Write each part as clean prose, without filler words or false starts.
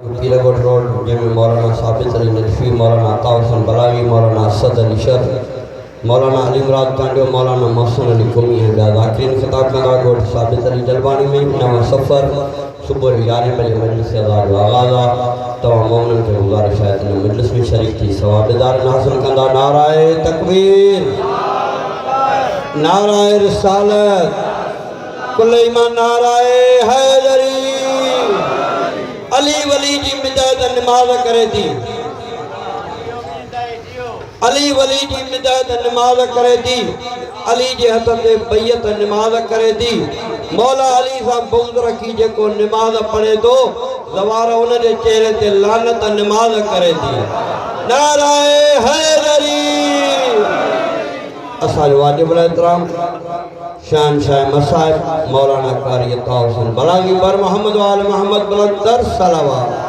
कीलाकोट road जिनमें मौलाना साबित अली नदफी, मौलाना अताउसन बलागी, मौलाना Asad Ali sir, मौलाना अली मुराद कांडो, मौलाना मोहसिन अली कुमी हैं। ज़ाकिरीन खिताब कंदा कोट साबित अली जलवानी में नवा सफ़र सुबह 11 बजे मजलिस आज़ाद आगाज़ा तमाम मोमिन के गुजारिश है इन मजलिस में शरीक थी सवाबदार हासिल कंदा। नाराए तकबीर, नाराए रिसालत, कुल ईमान, नाराए हैदरी। अली वली जी मिदाद नमाज करे थी, अली वली जी मिदाद नमाज करे थी, अली जे हथ ते बैयत नमाज करे थी। मौला अली साहब बुज़ रखी जेको नमाज पढ़े तो ज़वार उन जे चेहरे ते लानत नमाज करे थी। नाराए हैदरी। असांजो वाजिब एहतराम शान शाह मसाइब मौलाना कारी अताउसन बलागी बर मोहम्मद वाल मोहम्मद बुलंदर सलावत।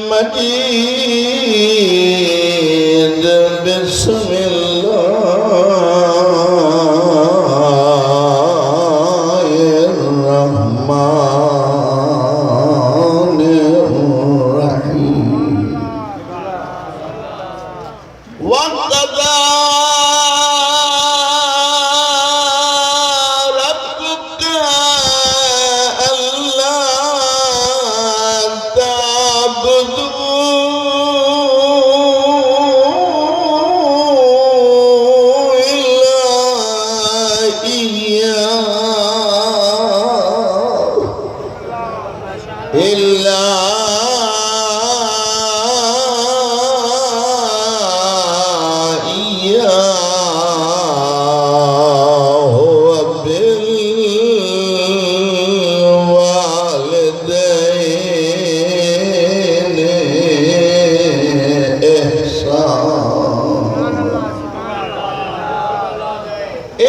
मजीद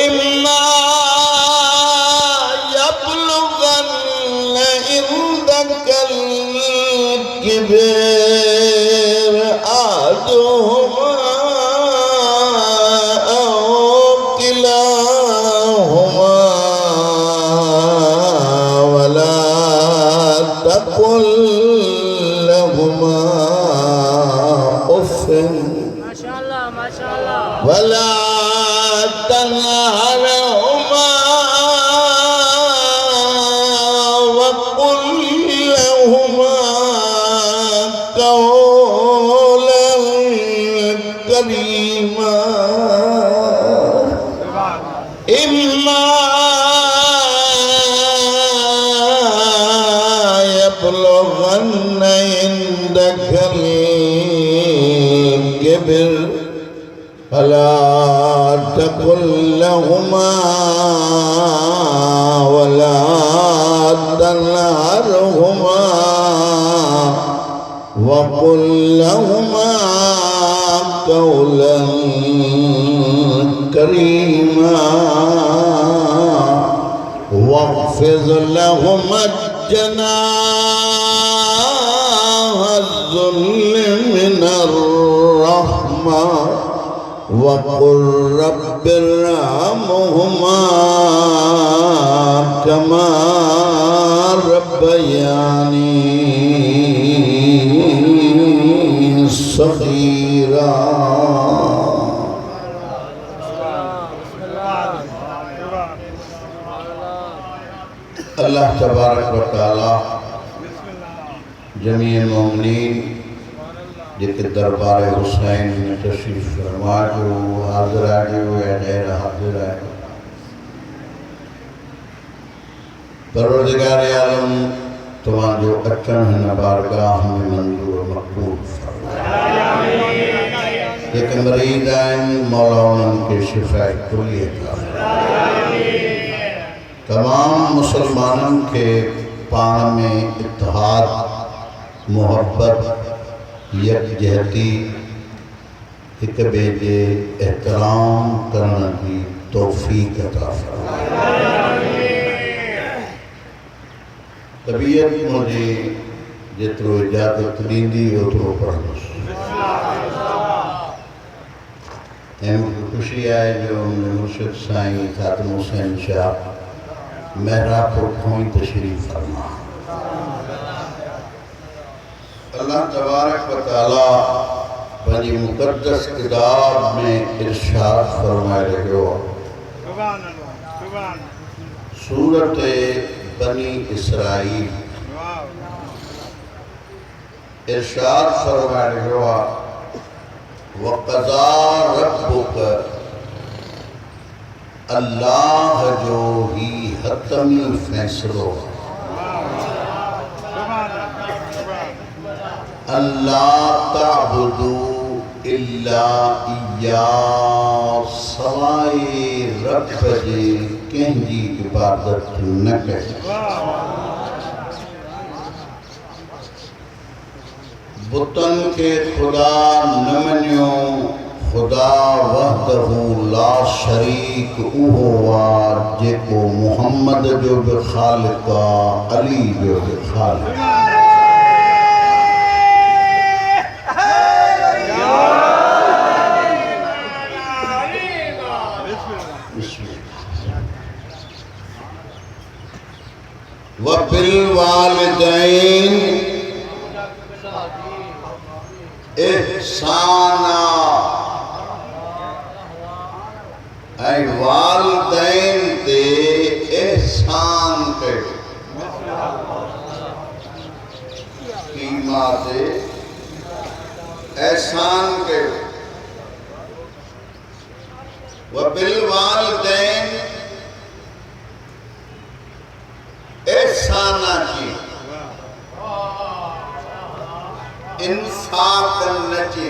इम्मा यब्लुगन्न इंदकल किबर अहदुहुमा औ किलाहुमा वला तकुल लहुमा उफ़्फ़िन वला तनहरहुमा वक़ुल लहुमा क़ौलन करीमा इम्मा यब्लुगन्न इंदकल किबर फला तकुल लहुमा वला तनहरहुमा वक़ुल लहुमा क़ौलन करीमा वख़्फ़िज़ लहुमा जनाह अज़्ज़ुल्लि मिनर रहमा वक़ुल रब्बिरहमहुमा कमा रब्बयानी सग़ीरा। अल्लाह तबारक व तआला जमीअ मोमिनीन जेके दरबार हुसैन में तशरीफ़ फरमा जो हाज़िरा जो या गैर हाज़िरा परवरदिगार आलम तव्हांजो अचण हिन बारगाह में मंज़ूर मक़बूल फरमाए। जेके मरीज़ आहिनि मौला उन्हनि खे शिफ़ाए कुलियत तमाम मुसलमानन के पाण में इत्तेहाद मोहब्बत यकजहती एक ॿिए जे एहतराम करण की तौफ़ीक़ अता फरमाए। तबीयत मुझे जेतिरो इजाज़त ॾींदी ओतिरो पढ़ंदुसि। ऐं मूंखे ख़ुशी आहे जो मुंहिंजे मुर्शिद साईं ख़ातिम हुसैन शाह महरापुर खां ई तशरीफ़ फरमा। अल्लाह तबारक व तआला पंहिंजी मुक़द्दस किताब में इरशाद फरमाए रहियो सूरत बनी इसराईल इरशाद फरमाए रहियो वक़ज़ा रब्बुक अल्लाह जो ही हतमी फैसलो अल्लाह ताबुदू इल्ला इय्या सवाए रब जे कंहिंजी इबादत न कजे। बुतन के खुदा न मनियो खुदा वहदहू ला शरीक उहो वार जेको मुहम्मद जो भी खालिक अली जो भी खालिक। वबिल वालिदैन इहसाना ऐं वालिदैन ते एहसान कयो। कीमा ते एहसान कयो। वबिल वालिदैन एहसाना की इंफाक नचे।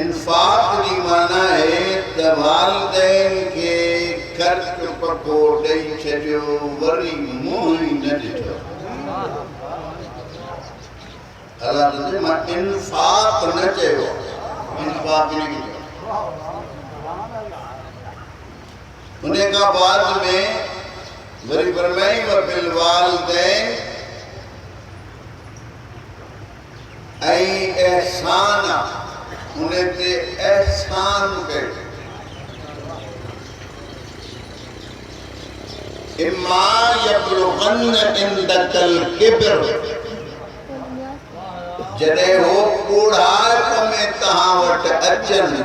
इंफाक की माना है वालिदैन के खर्च पको ॾेई छॾियो वरी मुंहुं ई न ॾिठो। अल्लाह तुझे मैं इंफाक न चयो इंफाक नहीं किया उन्हें का बाद में वरी फरमाई व बिल वालिदैन ऐ एहसान उन्हें ते एहसान के इम्मा यबलुगन्न इंदकल किब्र जॾहिं हो ॿुढ़ाप में तव्हां वटि अचनि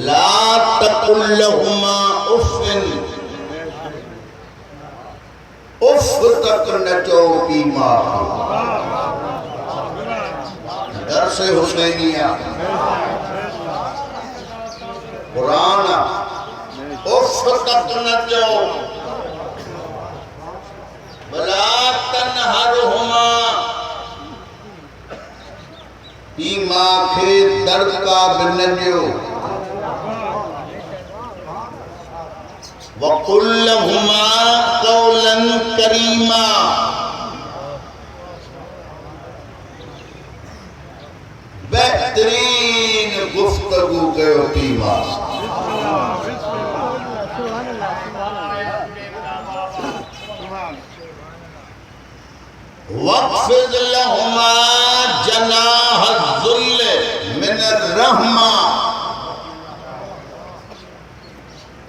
ला तक़ुल लहुमा उफ़िन उफ़ तक न चओ पी मां दर्स हुसैनिया कुरान उफ़ तक न चओ वला तनहरहुमा पी मां खे दड़का बि न ॾियो वक़ुल लहुमा क़ौलन करीमा बेहतरीन गुफ्तगू कयो पी मां वक़्फ़िज़ लहुमा जनाह ज़ुल्ल मिनर रहमा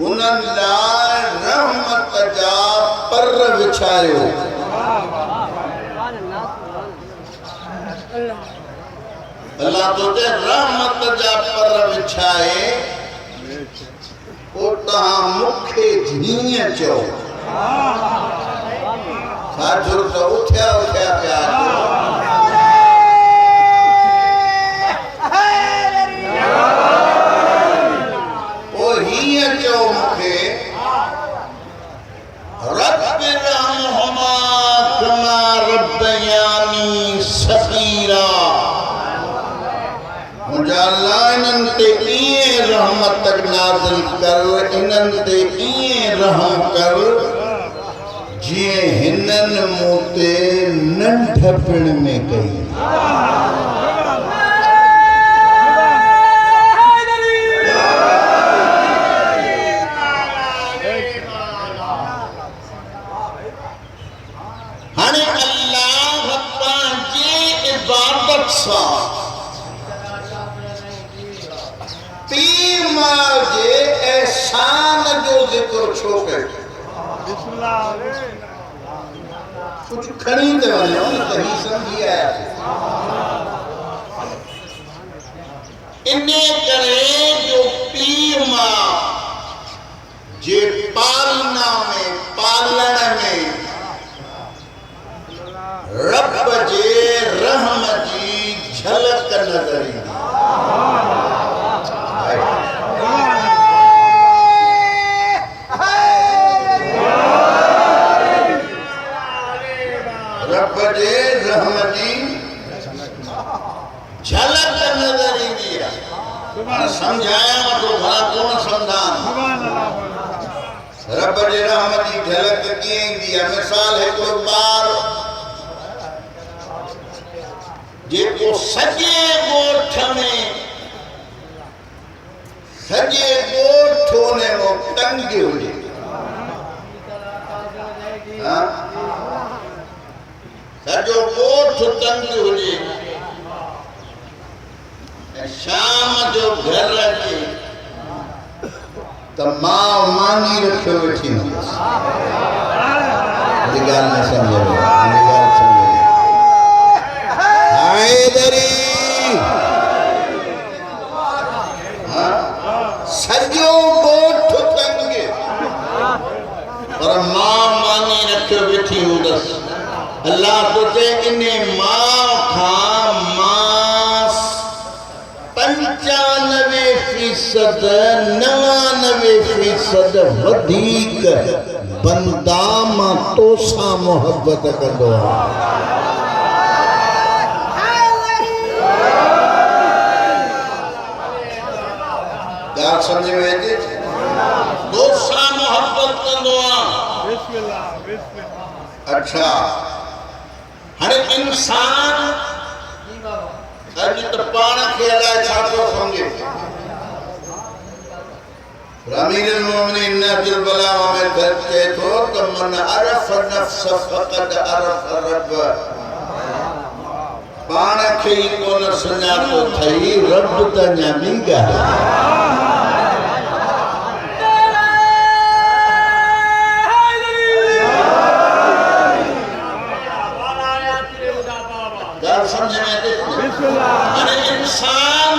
उन्हनि लाइ रहमत जा पर विछायो अल्लाह तुझे रहमत जा पर विछाए पोइ तव्हां मूंखे जीअं चओ साजो तो उठिया उठिया प्यार ओ हीअं चओ मूंखे रब्बि रहमहुमा कमा रब्बयानी सग़ीरा मुंहिंजा अल्लाह इन्हनि ते ईअं रहमत नाज़िल कर इन्हनि ते ईअं रहम कर जीअं हिननि मूं ते नंढपिण में कई हाणे अल्लाह पंहिंजी इबादत सां पीउ माउ जे एहसान जो ज़िक्र छो कयो कुछ खड़ी ते वञो न त ही सम्झी आया इन्हे करे जो पीउ माउ जे पालना में पालण में रब जे रहम जी झलक नज़र ईंदी रब जे रहम जी झलक नज़र ईंदी आहे समझाया वठो भला कोन समझान रब जे रहम जी झलक कीअं ईंदी आहे मिसाल हिकिड़ो ॿार जेको सॼे ॻोठ में सॼे ॻोठ उन में तंग हुजे सॼो ॻोठ तंग हुजे ऐं शाम जो घर अचे त मां मानी रखियो वेठी हूंदसि ॻाल्हि न सम्झ में सॼो ॻोठ तंग पर मां मानी रखियो वेठी हूंदसि अल्लाह तुझे इन्हे मां खां मां 95% 99% वधीक बंदा मां तोसां मोहब्बत कंदो आहियां समझ में अचे तोसां मोहब्बत कंदो आहियां अच्छा इंसान अॼु त पाण खे अलाए छा थो सम्झे अमीर المؤمنين नबी बलाग में दर्ज कहे थो त मन अरफ नफ्स फक़द अरफ रब पाण खे ई कोन सुञातो थई रब त ञाणी ॻाल्हि समझ में अचे अरे इंसान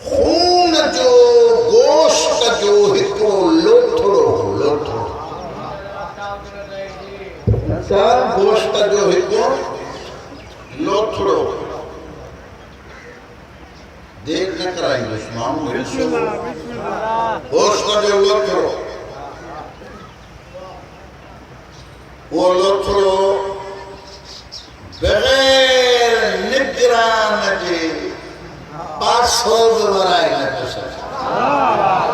खून जो गोश्त जो हिकिड़ो लोथड़ो इंसान गोश्त जो हिकिड़ो लोथड़ो देर न कराईंदुसि माण्हू गोश्त जो लोथड़ो वो लोथड़ो बगैर निगरान जे पासो वराए न थो सघे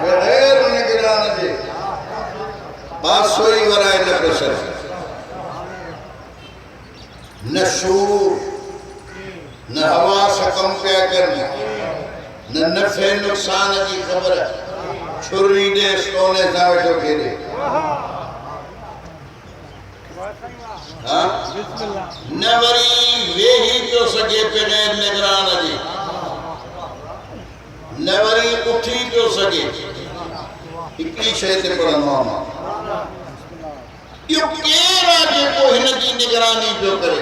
बगैर निगरान जे पासो ई वराए न थो सघे न शूर न हवास कम पिया करनि न नफ़े नुक़सान जी ख़बर छुरी दे सोने सां वेठो खेॾे न वरी वेही थो सघे बग़ैर निगरान जे न वरी उथी थो सघे हिकिड़ी शइ ते पढ़ंदो आहियां इहो केरु आहे जेको हिन जी निगरानी पियो करे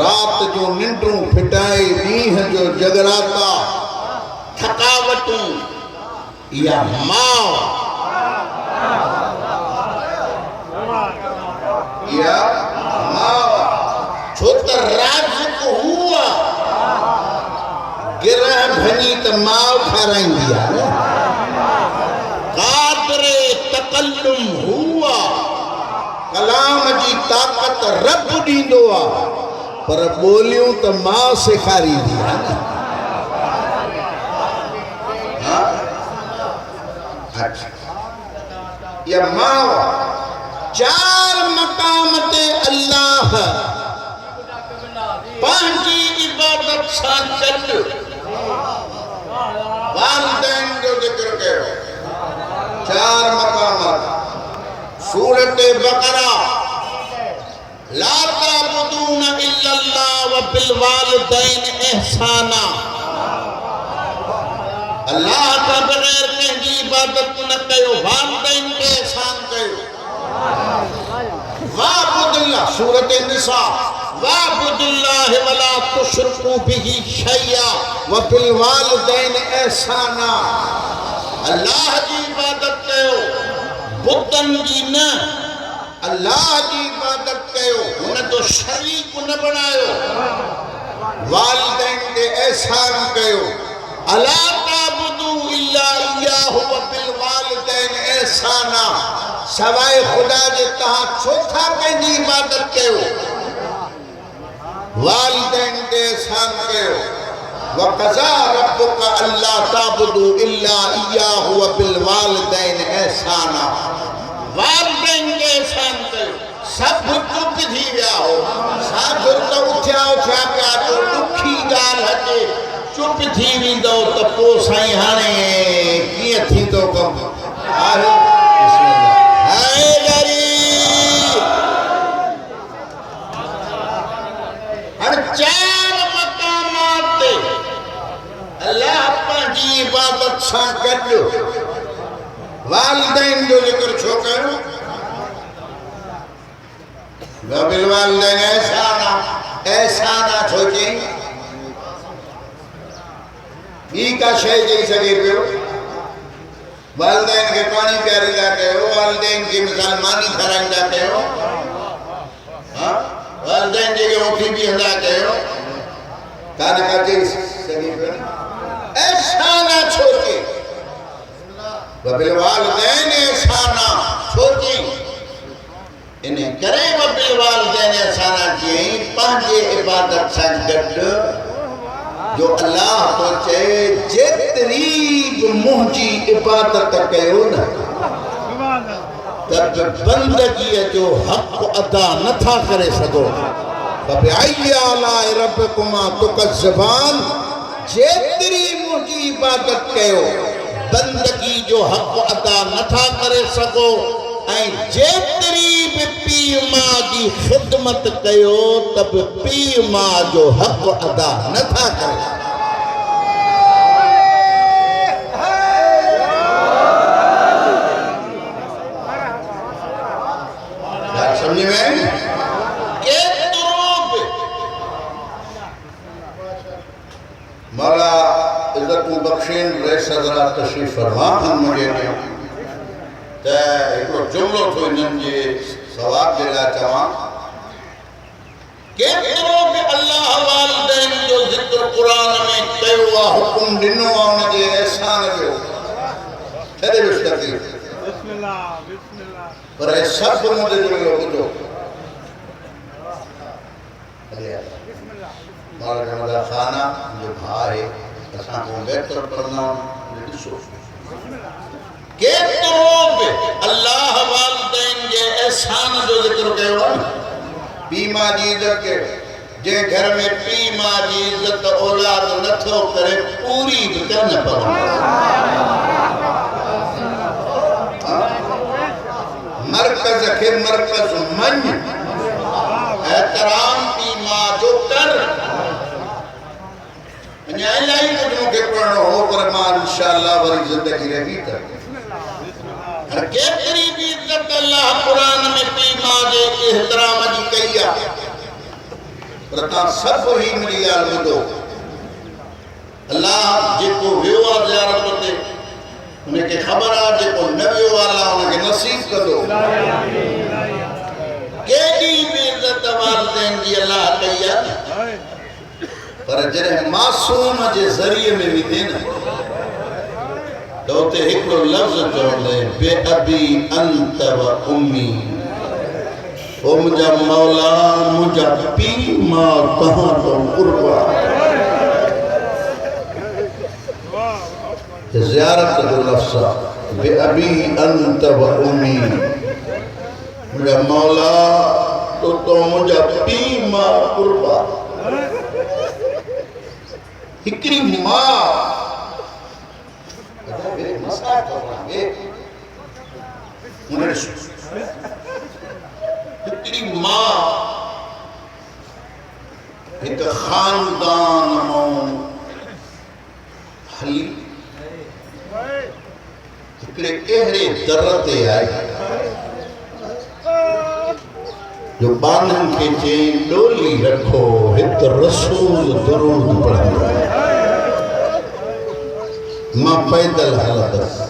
रात जो निंडूं फिटाए ॾींहं जो जगराता थकावटूं या माँ या माँ छो त राज़िक हुआ गिरह भनी त माँ खाराईंदी आहे क़ादिर तकल्लुम हुआ कलाम जी ताक़त रब ॾींदो आहे पर ॿोलियूं त माँ सेखारींदी आहे या माँ चार मकाम ते अल्लाह पंहिंजी इबादत सां गॾु वालिदैन जो ज़िक्र कयो चार मकाम सूरत बकरा ला ताबुदून इल्लल्लाह व बिल वालिदैन इहसाना अल्लाह का बगैर कंहिंजी इबादत न कयो वालिदैन के एहसान कयो वाबुदुल्लाह सूरत निसा वाबुदुल्लाह वला तुशरिकू बिही शैया व बिल वालिदैन एहसाना अल्लाह जी इबादत कयो बुतन जी न अल्लाह जी इबादत कयो हुन तो शरीक न बनायो वालिदैन के एहसान कयो अला ताबुदू इल्ला इय्याहु व बिल वालिदैन एहसाना सवाए खुदा जे तहां छो था पंहिंजी इबादत कयो वालिदैन के एहसान कयो व क़ज़ा रब्बुका अल्ला ताबुदू इल्ला इय्याहु व बिल वालिदैन एहसाना वालिदैन के एहसान कयो सब चुप थी विया हो साधुर त उथिया पिया तो दुखी ॻाल्हि हटे चुप थी वेंदो त पोइ साईं हाणे कीअं थींदो कमु आहे हाणे चार मक़ामात ते अल्लाह पंहिंजी इबादत सां गॾु वालिदैन जो ज़िक्र छो कयो बिल वालिदैन एहसाना छो चई ॿी का शइ चई सघे पियो वालिदैन खे पाणी पीआरींदा कयो वालिदैन खे मिसाल मानी खाराईंदा कयो वालिदैन जेके उथी बीहंदा कयो कान का चई सघे पियो एहसाना छो चई बिल वालिदैन एहसाना छो चई इन करे बिल वालिदैन एहसाना चई पंहिंजे इबादत सां गॾु जो अल्लाह तो चए जेतरी बि मुंहिंजी इबादत कयो न त बंदगीअ जो हक़ अदा नथा करे सघो फबिअय्यि आलाइ रब्बिकुमा तुकज़्ज़िबान जेतरी मुंहिंजी इबादत कयो बंदगी जो हक़ अदा नथा करे सघो ऐं जेतरी बि पीउ माउ जी ख़िदमत कयो त बि पीउ माउ जो हक़ अदा नथा करे समझ में मौला इज्जत बख्शीन रईस हज़रात तशरीफ़ फरमा मुझे त हिकिड़ो जुमिलो थो इन्हनि जे सवाब जे लाइ चवां केतिरो बि अल्लाह वालिदैन जो ज़िक्र क़ुरान में कयो आहे हुकुम ॾिनो आहे उनजे अहसान जो छॾे वियुसि तकलीफ़ पर सभु मुंहिंजे जुमिलो ॿुधो मौला जमाल खाना मुंहिंजो भाउ आहे असां को बहितर पढ़ंदा आहियूं ॾिसो केतिरो बि अल्लाह वालिदैन जे अहसान जो ज़िक्र कयो आहे पीउ माउ जी इज़त कयो जंहिं घर में पीउ माउ जी इज़त औलाद नथो करे पूरी बि न पवंदी मर्कज़ खे मर्कज़ मञ एहतराम पीउ माउ जो कर अञा इलाही कुझु मूंखे पढ़णो हो पर मां इंशाअल्लाह वरी ज़िंदगी रही त केतिरी बि इज़त अल्लाह क़ुरान में पीउ माउ जे एहतराम जी कई आहे पर तव्हां सभु ई मुंहिंजी ॻाल्हि ॿुधो अल्लाह जेको वियो आहे ज़ियारत ते उनखे ख़बर आहे जेको न वियो आहे अल्लाह उनखे नसीब कंदो केॾी बि इज़त वालिदैन जी अल्लाह कई आहे पर जॾहिं मासूम जे ज़रिए में विधे न तो उते हिकिड़ो लफ़्ज़ चवंदे बेअबी अंत व उम्मी ओ मुंहिंजा मौला मुंहिंजा पीउ माउ तव्हां तो कुर्बान ज़ियारत जो लफ़्ज़ आहे बेअबी अंत व उम्मी मुंहिंजा मौला तो मुंहिंजा पीउ माउ कुर्बान हिकिड़ी माउ हिकिड़ी मां हिकु ख़ानदान मां हली हिकिड़े अहिड़े दर ते आई जो ॿारनि खे चई डोली रखो हिकु रसूल दरूद पढ़ंदो मां पैदल हलंदसि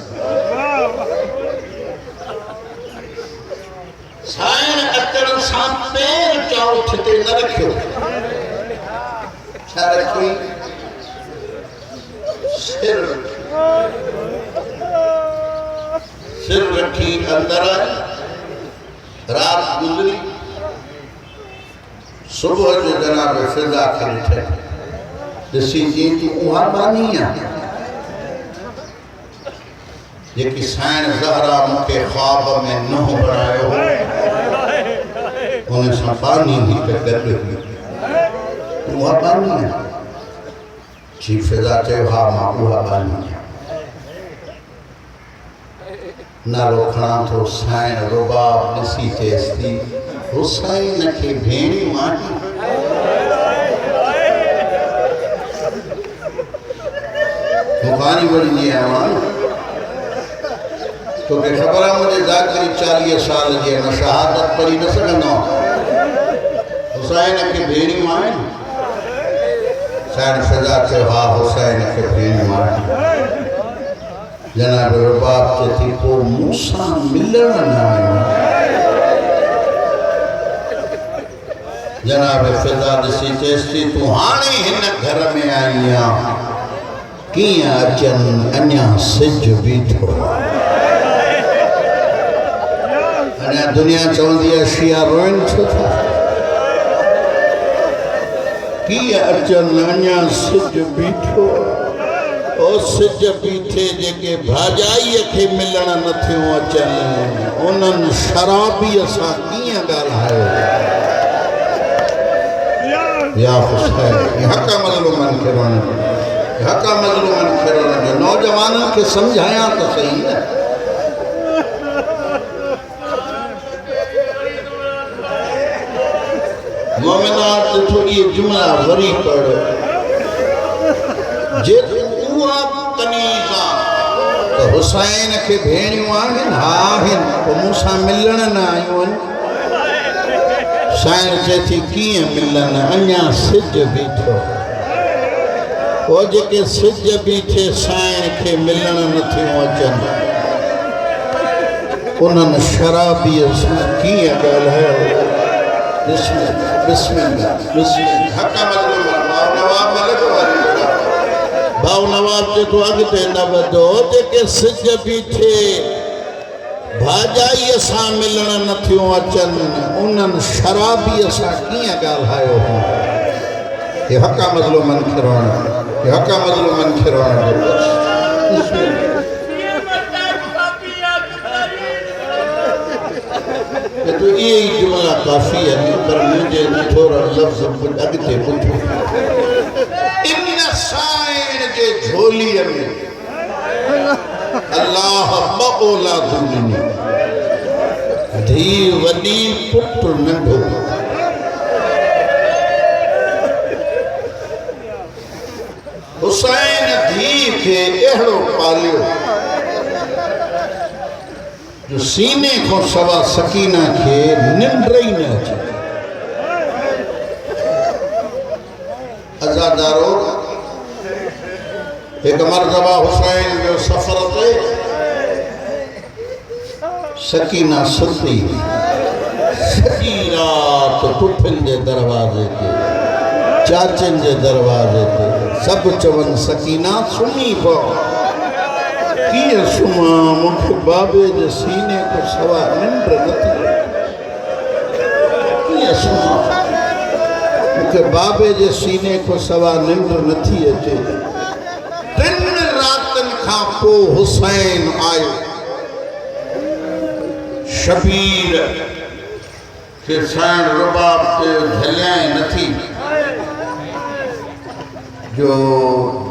साइण अचण सां पैर चौथ ते न रखियो छा रखी सिर रखी अंदर रात गुज़री सुबुह जो जनाब फिज़ा खे ॾिठे ॾिसी जी तूं उहा बानी आहे जेकी साइण ज़हरा मूंखे ख्वाब में नूह बणायो उन सां बानी ही पे गॾु हुई उहा बानी आहे जी फिज़ा चयो हा मां उहा बानी आहियां नालो खणा थो साइण रुबाब ॾिसी चएसि थी हुसैन खे भेणी माटी मुखानी वञी आहियां तोखे ख़बर आहे मुंहिंजे ज़ाकिरी 40 साल जी न शहादत पढ़ी न सघंदो हुसैन खे भेणी मां साइण फिज़ा चयो हा हुसैन खे भेणी मां जनाब रुबाब चए थी पोइ मूंसां मिलण न आयो जनाब फिज़ा ॾिसी चएसि थी तूं हाणे हिन घर में आई आहे कीअं अचनि अञा सिज बीठो अञा दुनिया चवंदी आहे शिया रोइनि छो था की अचन अञा सिज बीठो ओ सिज बीठे जेके भाजाई के मिलण न थियो अचन उन्हनि शराबीअ सां कीअं ॻाल्हायो या हुसैन हक़ मज़लूमनि खे वणंदो हक़ मज़लूमनि खे वणंदो नौजवाननि खे सम्झायां त सही न मोमिनात थोड़ी जुमला वरी पढ़ जे उहा कनीज़ा तो हुसैन के भेणियूं आहिनि हा आहिनि पोइ मूंसां मिलण न आयूं आहिनि साईं चए थी कीअं मिलनि अञा सिज बीठो ओ जेके सिज बीठे साईं खे मिलण न थियूं अचनि उन्हनि शराबीअ सां कीअं ॻाल्हायो भाउ नवाब जेको अॻिते न वधो जेके सिज बीठे भाॼाईअ सां मिलण न थियूं अचनि उन्हनि शराबीअ सां कीअं ॻाल्हायो हे हक़ मज़लूमनि खे रहणु हे हक़ मज़लूमनि खे रहणु तो ये जुमला काफी है पर मुझे थोड़ा लफ्ज अगते पुछो इन साइन के झोली में अल्लाह बौला दुनी धी वडी पुत्र नंढो हुसैन धी के एड़ो पालियो जो सीने को सवा सकीना के निंड ही न अचे अज़ादारो एक मरतबा हुसैन जो सफर ते सकीना सुती सॼी रात पुफिन जे दरवाजे ते चाचन जे दरवाजे ते सब चवन सकीना सुनी पो कीअं सुम्हा मूंखे बाबे जे सीने को सवा निंड नथी कीअं सुम्हा मूंखे बाबे जे सीने को सवा निंड नथी अचे 3 रातनि खां पोइ हुसैन आयो शबीर के साइण रुबाब ते झलियाए नथी जो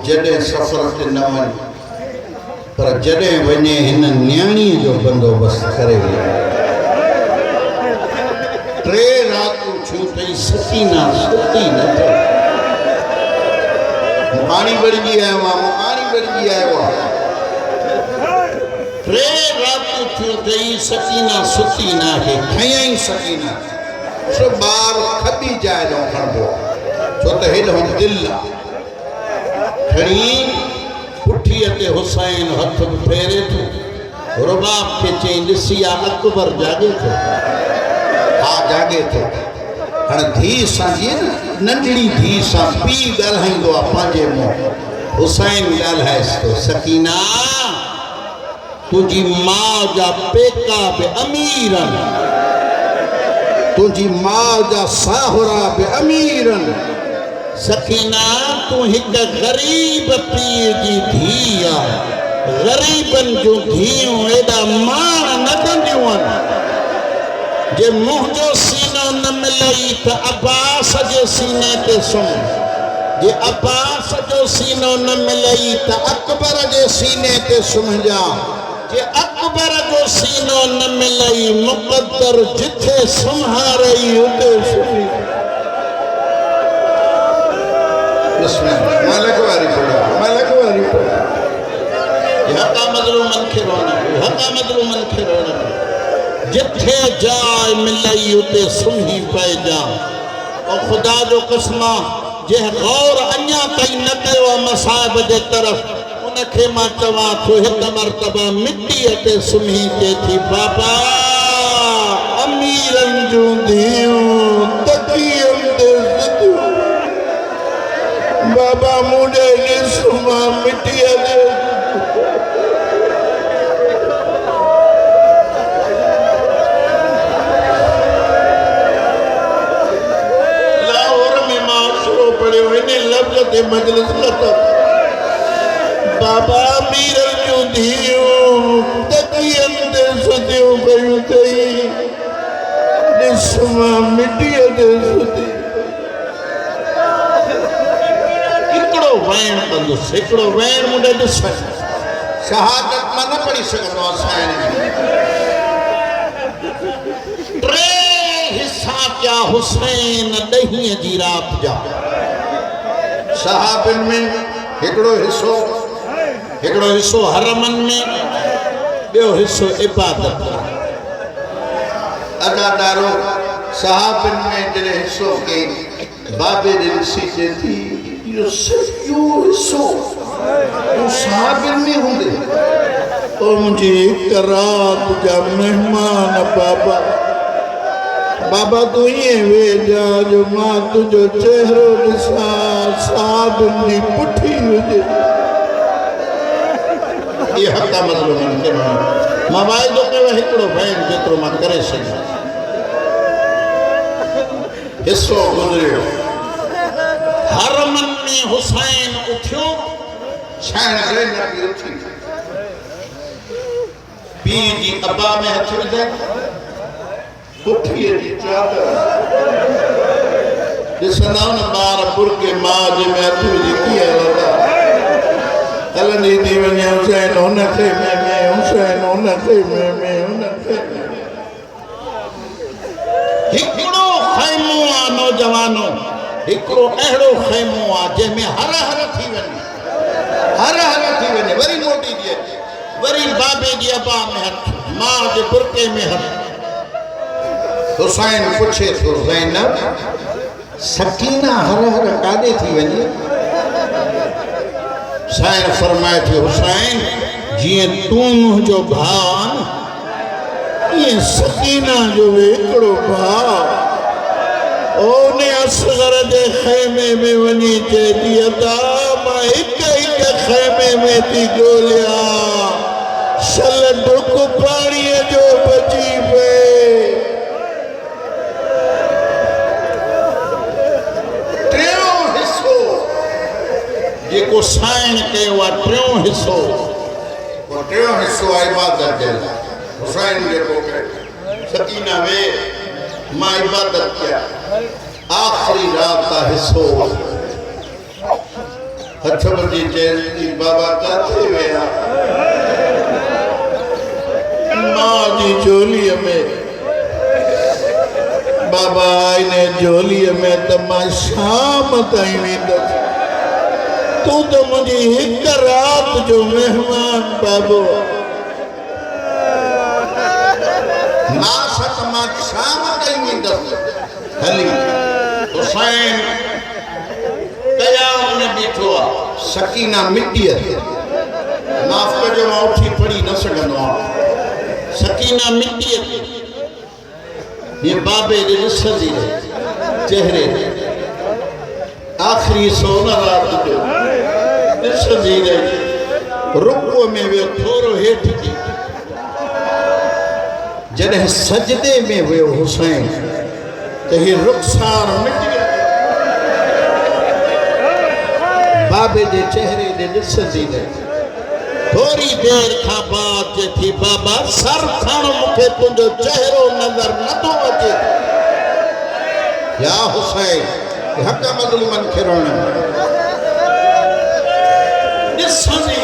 जॾहिं सफ़र ते न वञे पर जॾहिं वञे हिन न्याणीअ जो बंदोबस्त करे वियो 3 रातूं थियूं अथई सकीना सुती न थियो पाणी भरिजी आयो आहे 3 रातूं थियूं अथई सकीना सुती न आहे खयईं सकीना सो ॿार खॿी जाइ जो खणबो छो त हेॾो दिलि आहे खणी पुठीअ ते हुसैन हथ फेरे थो रुबाब खे चई ॾिसी आहे अकबर जागे थो हा जागे थो हाणे धीउ सां जीअं न नंढड़ी धीउ सां पीउ ॻाल्हाईंदो आहे पंहिंजे मुंहुं हुसैन ॻाल्हाएसि थो सकीना तुंहिंजी माउ जा पेका बि अमीर आहिनि तुंहिंजी माउ जा साहुरा बि अमीर आहिनि सकीना तू एक गरीब पीर की धी आहे गरीबन जो धीअरूं एॾा मान न कंदियूं आहिनि जे मुंहिंजो सीनो न मिलई त अब्बास जे सीने ते सुम्ह जे अब्बास जो सीनो न मिलई त अकबर जे सीने ते सुम्हजा जे अकबर जो सीनो न मिलई मुक़द्दर जिथे सुम्हारई उते सुम्ही मलक वारी पड़ा हक़ मज़लूमनि खे रोना जिथे जाइ मिलई उते सुम्ही पइजा और खुदा जो कसमा जे गौर अञा ताईं न कयो आहे मसाइब जे तरफ़ उनखे मां चवां थो हिकु मरतबा मिटीअ ते सुम्ही के थी बाबा अमीरनि जूं धीअरूं तकियनि ते ज़िदियूं बाबा मुझे सुमा मिट्टिया दे लाहौर में माशरो पड़े ते मजलिस लटो बाबा मीर जो दियो तकियन दे सुदियो कयूं तई निस्मा मिट्टी दे सुदी इकड़ो वैन कंदो सिकड़ो वैन मुंडे दिस शहादत में न पढ़ी सकंदो असां ट्रे हिस्सा क्या हुसैन दही जी रात जा सहाबन में हिकड़ो हिस्सो हरमन में बियो हिस्सो इबादत अदादारो सहाबन में जड़े हिस्सो के बाबे दे सीचे थी यो सिर्फ यो हिस्सो तो सहाबन में होंगे ओ मुझे करात जा मेहमान बाबा बाबा तू ये वे जा जो मां तुझो चेहरो दिसा सहाबन दी पुठी हुजे ये हक्का मतलब मन के मां वायदो कयो हिकड़ो बहन जेतरो मां करे सघां हिस्सो गुजरियो हरमन में हुसैन उठियो छाण करे न उठी पी जी अबा में हथ विधे पुठीअ जी चादर ॾिसंदा न ॿार बुरके मां जे में हथ विझी कीअं हलंदा हलंदी थी वञे हुसैन हुन खे में हुसैन हुन खे में हुन खे हिकिड़ो ख़ैमो आहे नौजवानो हिकिड़ो अहिड़ो ख़ैमो आहे जंहिंमें हर हर थी वञे वरी मोटी थी अचे वरी बाबे जी अबा में हथ मां जे बुरके में हथ हुसैन पुछे थो ज़ैनब सकीना हर हर काॾे थी वञे हुसैन फरमाए थो हुसैन जीअं तूं मुंहिंजो भाउ ईअं सकीना जो हिकिड़ो भाउ ओने असगर जे ख़ैमे में वञी चए थी अदा मां हिक हिक ख़ैमे में थी ॻोल्हियां सल डुक पाणीअ जो बची पए जेको साइण कयो आहे टियों हिस्सो आहे इबादत जे लाइ हुसैन जेको सकीना वे मां इबादत कया आख़िरी रात का हिस्सो हथ बजी चई बाबा काथे विया मां जी झोलीअ में बाबा इन झोलीअ में त मां शाम ताईं वेंदसि तू तो मुझे एक रात जो मेहमान बाबू मां सत मां शाम ताईं वेंदसि हली हुसैन कयाम में बीठो आहे सकीना मिट्टीअ ते माफ़ कजो मां उठी पढ़ी न सघंदो आहियां सकीना मिट्टीअ ते ये बाबे जे ॾिसंदी रही चेहरे आख़िरी सोन रात जो ॾिसंदी रही रुकूअ में वियो थोरो हेठि थी जॾहिं सजदे में वियो हुसैन त ही रुखसार मिटीअ बाबे जे चेहरे ॾे ॾिसंदी रही थोरी देर खां बाद चए थी बाबा सर खण मूंखे तुंहिंजो चेहरो नज़र नथो अचे या हुसैन हक़ मज़लूमन खे रोअण ॾिसंदी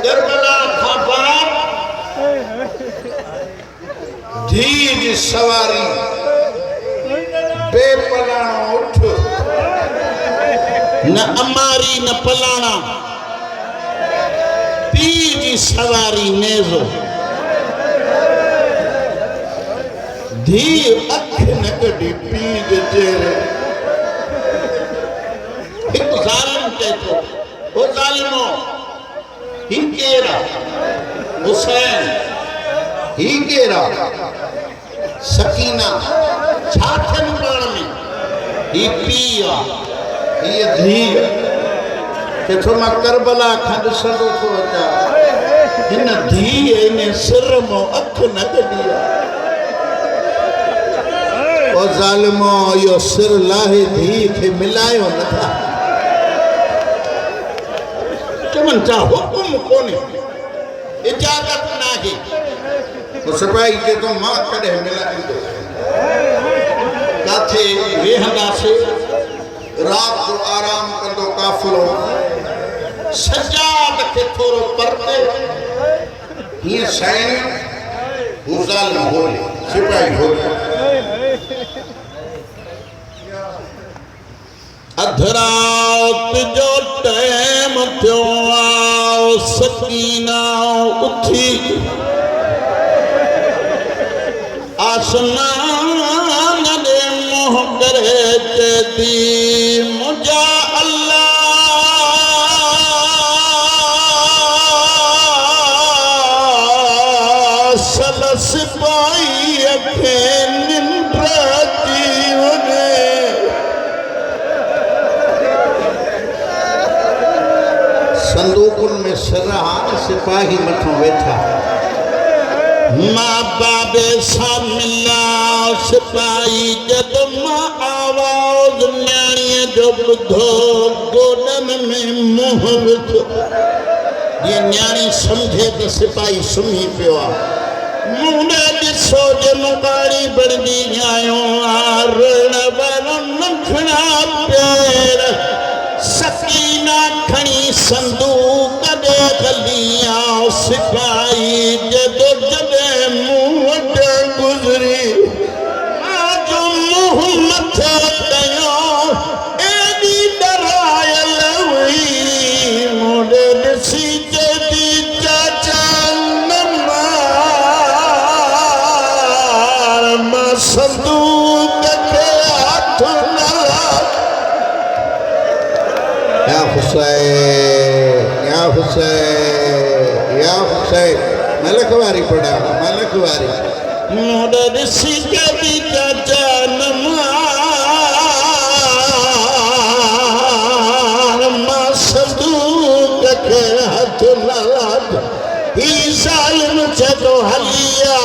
करबला खां बाद धी जी सवारी बेपलाणो उठ न अमारी न पलाणा पी जी सवारी नेज़ो धी अख न कढी पी जे चेहरे एक ज़ालिम चए थो ओ ज़ालिमो ही केरा हुसैन ही केरा सकीना छा थियनि पाण में ही पी आहे हीअ धीउ चए मां करबला खां ॾिसंदो थो अचां हिन धीअ इन सिर मां अख न कढी आहे ओ ज़ालिमो इहो सिर लाहे धीउ खे मिलायो नथा चवन चा हुक्म कोने इजाजत नाही तो सिपाही के तो मां कदे मिलाईंदो काथे वेहंदासे रात जो आराम कंदो काफिलो सजाद के थोरो परते ये सैन हुजाल होले सिपाही होले अधरात जो टाइम थियो आओ सकीना उठी आसमान दे मोह करे ते दी मुझा अल्लाह सल सिपाही अखे निंद्रा जीवने संदूकुन में सरहान सिपाही मठों वेठा माँ बाबे सा मिला सिपाही जब माँ आवाज न्याणी जो बुधो गोदन में मुंह विधो ये न्याणी समझे तो सिपाही सुम्ही पियो मुंडे दिसो जनो काली बड़गी आयो रण वालों नखना पैर सकीना खणी संदूक दे गलिया सिपाही जदो जदे मुंह गुजरी आज मुंह मथे कयो एडी डरायल हुई मुंडे दिसी जदी चाचा मां संदूक के हाथ न या हुसैन या हुसैन या हुसैन मलकवारी पड़ा मलकवारी मोदर सीके दी जनम मा संदूक के हाथ न लाद ही सालिम छो हलिया